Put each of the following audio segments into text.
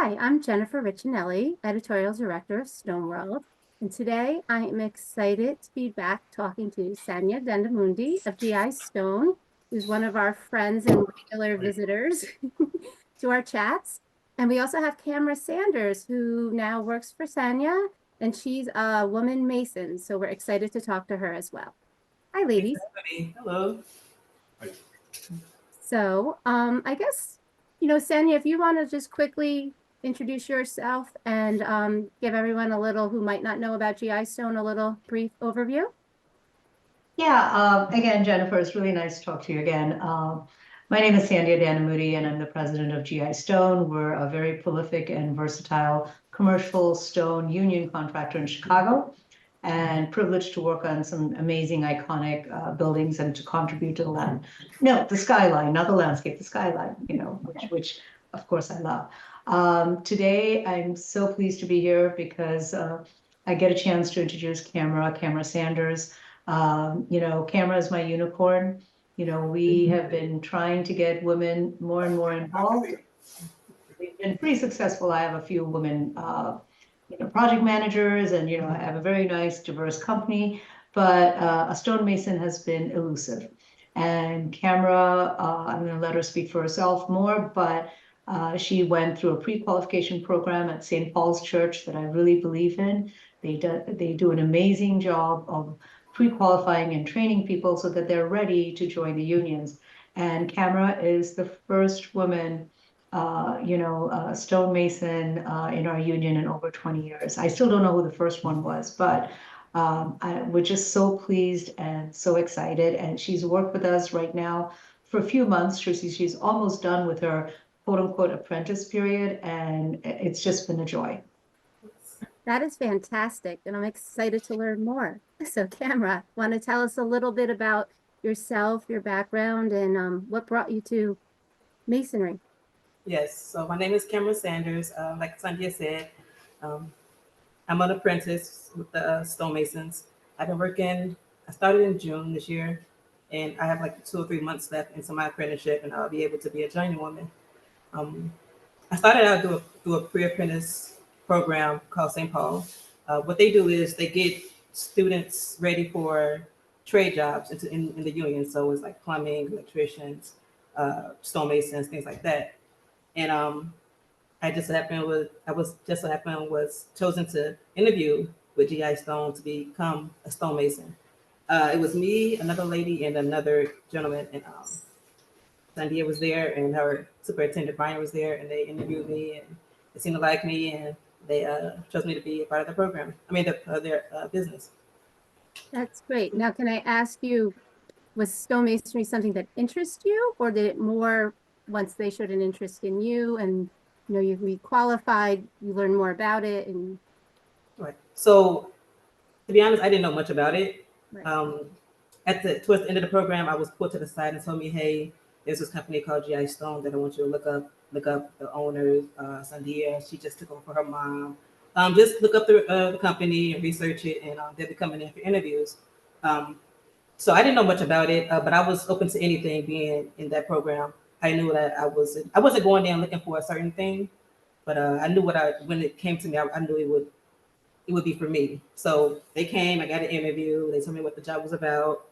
Hi, I'm Jennifer Riccinelli, Editorial Director of Stone World, and today I am excited to be back talking to Sanya Dendamundi of GI Stone, who's one of our friends and regular visitors to our chats. And we also have Camra Sanders, who now works for Sanya, and she's a woman mason, so we're excited to talk to her as well. Hi, ladies. Hello. So, I guess, Sanya, if you want to just quickly introduce yourself and give everyone a little who might not know about GI Stone a little brief overview. Yeah, again, Jennifer, it's really nice to talk to you again. My name is Sandia Danamudi, and I'm the president of GI Stone. We're a very prolific and versatile commercial stone union contractor in Chicago, and privileged to work on some amazing, iconic buildings and to contribute to the land. No, the skyline, not the landscape, the skyline, which of course I love. Today, I'm so pleased to be here because I get a chance to introduce Camra Sanders. Camra is my unicorn. We have been trying to get women more and more involved. We've been pretty successful. I have a few women project managers, and I have a very nice, diverse company, but a stonemason has been elusive. And Camra, I'm going to let her speak for herself more, but she went through a pre-qualification program at St. Paul's Church that I really believe in. They do an amazing job of pre-qualifying and training people so that they're ready to join the unions. And Camra is the first woman stonemason in our union in over 20 years. I still don't know who the first one was, but we're just so pleased and so excited. And she's worked with us right now for a few months. She's almost done with her quote unquote apprentice period, and it's just been a joy. That is fantastic, and I'm excited to learn more. So, Camra, want to tell us a little bit about yourself, your background, and what brought you to masonry? Yes, so my name is Camra Sanders. Like Sandia said, um, I'm an apprentice with the stonemasons. I've been working, I started in June this year, and I have like 2 or 3 months left into my apprenticeship, and I'll be able to be a journeywoman. Um, I started out through a pre-apprentice program called St. Paul. What they do is they get students ready for trade jobs in the union. So it's like plumbing, electricians, stonemasons, things like that. And I was chosen to interview with GI Stone to become a stonemason. It was me, another lady, and another gentleman, and Sandia was there, and her superintendent Brian was there, and they interviewed me, and they seemed to like me, and they chose me to be a part of the program. I mean, their business. That's great. Now, can I ask you, was stonemasonry something that interests you, or did it more once they showed an interest in you and you've re-qualified, you learn more about it and Right. So, to be honest, I didn't know much about it. right. Towards the end of the program, I was put to the side and told me, "Hey, there's this company called GI Stone that I want you to look up. Look up the owner, Sandia. She just took over for her mom. Just look up the company and research it, and they'll be coming in for interviews." Um, so I didn't know much about it, but I was open to anything being in that program. I knew that I wasn't going there looking for a certain thing, but I knew when it came to me, I knew it would be for me. So they came, I got an interview, they told me what the job was about.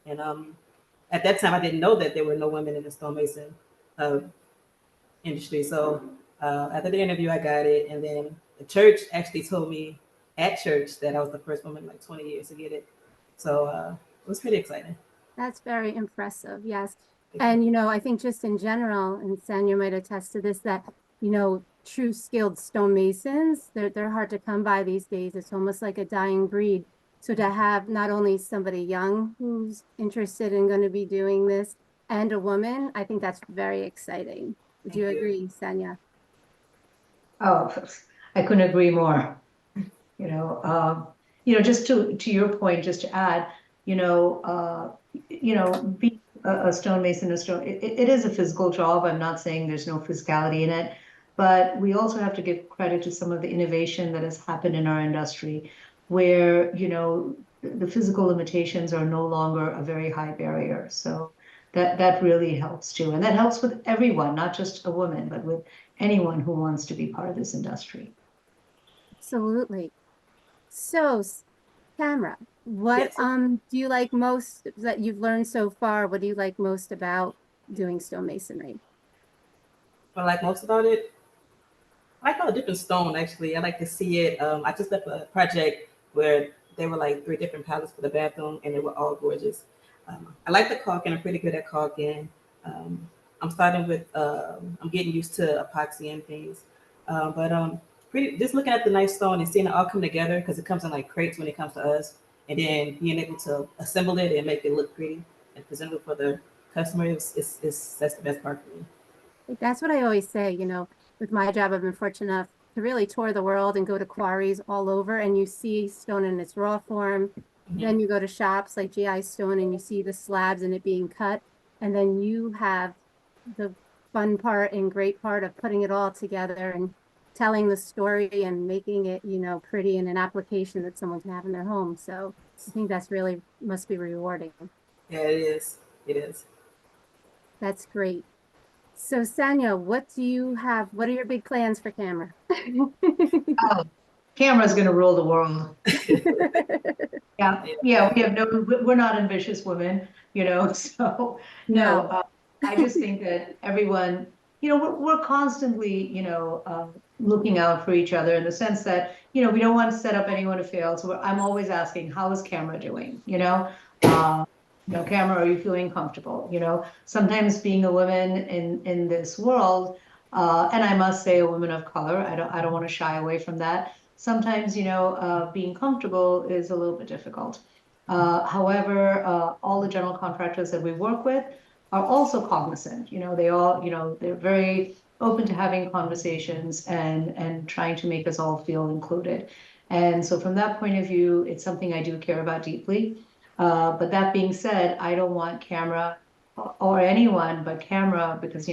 And at that time, I didn't know that there were no women in the stonemason uh, industry. So after the interview, I got it. And then the church actually told me at church that I was the first woman in like 20 years to get it. So it was pretty exciting. That's very impressive. Yes. And, I think just in general, and Sanya might attest to this, that, true skilled stonemasons, they're hard to come by these days. It's almost like a dying breed. So to have not only somebody young who's interested in going to be doing this and a woman, I think that's very exciting. Would you agree, Sanya? Oh, I couldn't agree more. Just to your point, just to add, being a stonemason, it is a physical job. I'm not saying there's no physicality in it, but we also have to give credit to some of the innovation that has happened in our industry, where the physical limitations are no longer a very high barrier. So that really helps too, and that helps with everyone, not just a woman, but with anyone who wants to be part of this industry. Absolutely. So, Camra, what Yes. do you like most that you've learned so far? What do you like most about doing stonemasonry? What I like most about it, I like all the different stone actually. I like to see it. I just left a project where there were like 3 different palettes for the bathroom, and they were all gorgeous. I like the caulking. I'm pretty good at caulking. Um, I'm starting with. I'm getting used to epoxy and things, but pretty just looking at the nice stone and seeing it all come together because it comes in like crates when it comes to us, and then being able to assemble it and make it look pretty and presentable for the customer is that's the best part for me. That's what I always say, with my job, I've been fortunate enough to really tour the world and go to quarries all over, and you see stone in its raw form. Mhm. Then you go to shops like GI Stone and you see the slabs and it being cut. And then you have the fun part and great part of putting it all together and telling the story and making it, pretty in an application that someone can have in their home. So I think that's really must be rewarding. Yeah, it is. It is. That's great. So Sanya, what do you have? What are your big plans for Camera? Oh, Camera's going to rule the world. Yeah, yeah, we have no, we're not ambitious women, so no, No, I just think that everyone, we're constantly, looking out for each other in the sense that, we don't want to set up anyone to fail. So I'm always asking, how is Camera doing? Camera, are you feeling comfortable? Sometimes being a woman in this world, and I must say a woman of color, I don't want to shy away from that. Sometimes, being comfortable is a little bit difficult. However, all the general contractors that we work with are also cognizant. They all, they're very open to having conversations and trying to make us all feel included. And so from that point of view, it's something I do care about deeply. But that being said, I don't want Camera or anyone but Camera because,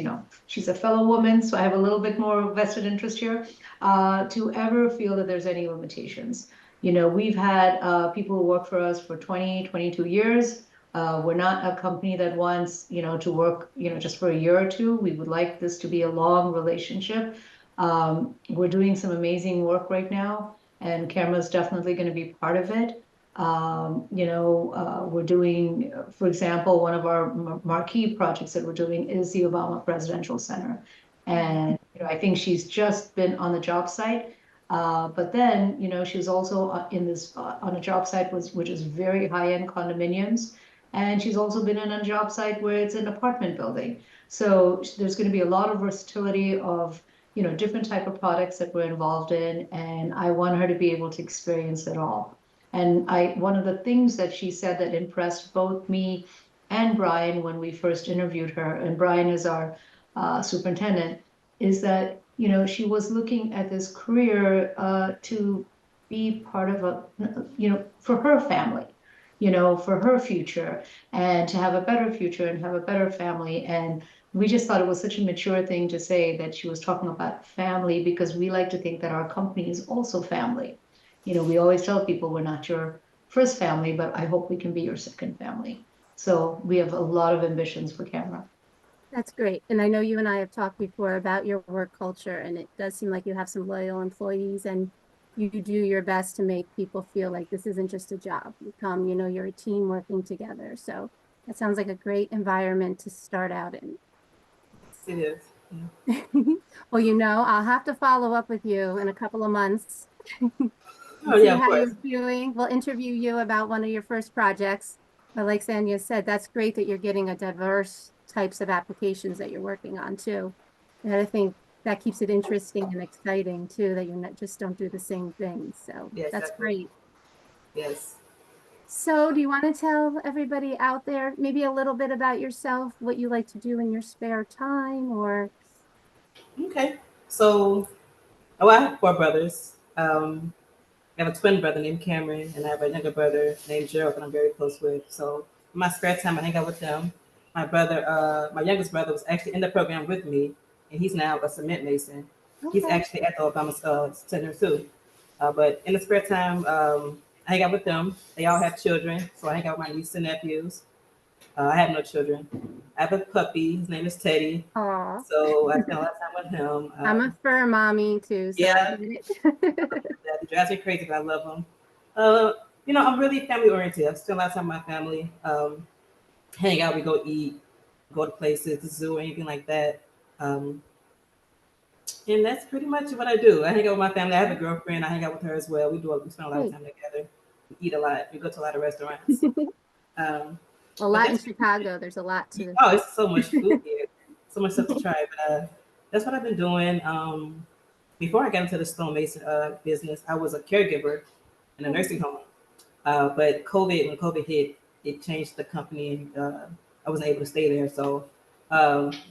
she's a fellow woman, so I have a little bit more vested interest here, to ever feel that there's any limitations. We've had people who work for us for 20, 22 years. We're not a company that wants, to work, just for a year or two. We would like this to be a long relationship. We're doing some amazing work right now, and Camera's definitely going to be part of it. We're doing, for example, one of our marquee projects that we're doing is the Obama Presidential Center. And I think she's just been on the job site. But then, she's also on a job site which is very high-end condominiums. And she's also been in a job site where it's an apartment building. So there's going to be a lot of versatility of, different type of products that we're involved in. And I want her to be able to experience it all. And one of the things that she said that impressed both me and Brian when we first interviewed her, and Brian is our superintendent, is that, she was looking at this career to be part of for her family, for her future, and to have a better future and have a better family. And we just thought it was such a mature thing to say that she was talking about family because we like to think that our company is also family. We always tell people we're not your first family, but I hope we can be your second family. So we have a lot of ambitions for Camera. that's great. And I know you and I have talked before about your work culture, and it does seem like you have some loyal employees and you do your best to make people feel like this isn't just a job. You come, you're a team working together. So that sounds like a great environment to start out in. It is. Well, I'll have to follow up with you in a couple of months Oh and yeah, see of how course. you're doing. We'll interview you about one of your first projects. But like Sanya said, that's great that you're getting a diverse types of applications that you're working on too. And I think that keeps it interesting and exciting too, that you're not just don't do the same thing. So Yes, that's absolutely. great. Yes. So do you want to tell everybody out there maybe a little bit about yourself, what you like to do in your spare time or Okay. So, I have 4 brothers. I have a twin brother named Cameron, and I have a younger brother named Gerald that I'm very close with. So, in my spare time, I hang out with them. My youngest brother was actually in the program with me, and he's now a cement mason. He's okay. actually at the Obama Center too. But in the spare time, I hang out with them. They all have children, so I hang out with my nieces and nephews. I have no children. I have a puppy. His name is Teddy. Aw. So I spend a lot of time love him. I'm a fur mommy too, so I Yeah. get it. That drives me crazy, but I love him. I'm really family oriented. I spend a lot of time with my family. Hang out, we go eat, go to places, the zoo, or anything like that. Um, and that's pretty much what I do. I hang out with my family. I have a girlfriend. I hang out with her as well. We spend a lot of Great. time together. We eat a lot. We go to a lot of restaurants. Um, A but lot in that's Chicago. There's a lot to. oh, it's so much food here, so much stuff to try. But that's what I've been doing. Before I got into the stonemason business, I was a caregiver in a nursing home. But when COVID hit, it changed the company, and I wasn't able to stay there. So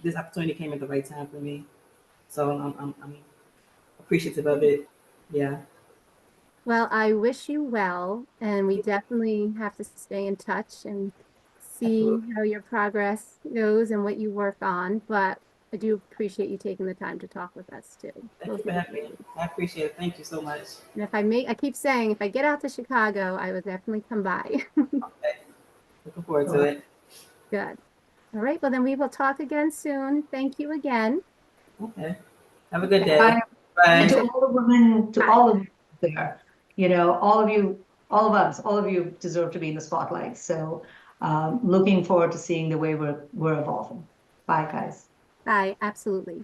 this opportunity came at the right time for me. So I'm appreciative of it. Yeah, Well, I wish you well, and we definitely have to stay in touch and see absolutely. how your progress goes and what you work on. But I do appreciate you taking the time to talk with us too. Thank you Both for of you having me. ladies. I appreciate it. Thank you so much. And I keep saying, if I get out to Chicago, I will definitely come by. Okay, looking forward to Sure. it. Good. All right. Well, then we will talk again soon. Thank you again. Okay, have a good Okay. day. And Bye. to all the women, to Bye. all of you there, all of you, all of us, all of you deserve to be in the spotlight. So looking forward to seeing the way we're evolving. Bye, guys. Bye. Absolutely.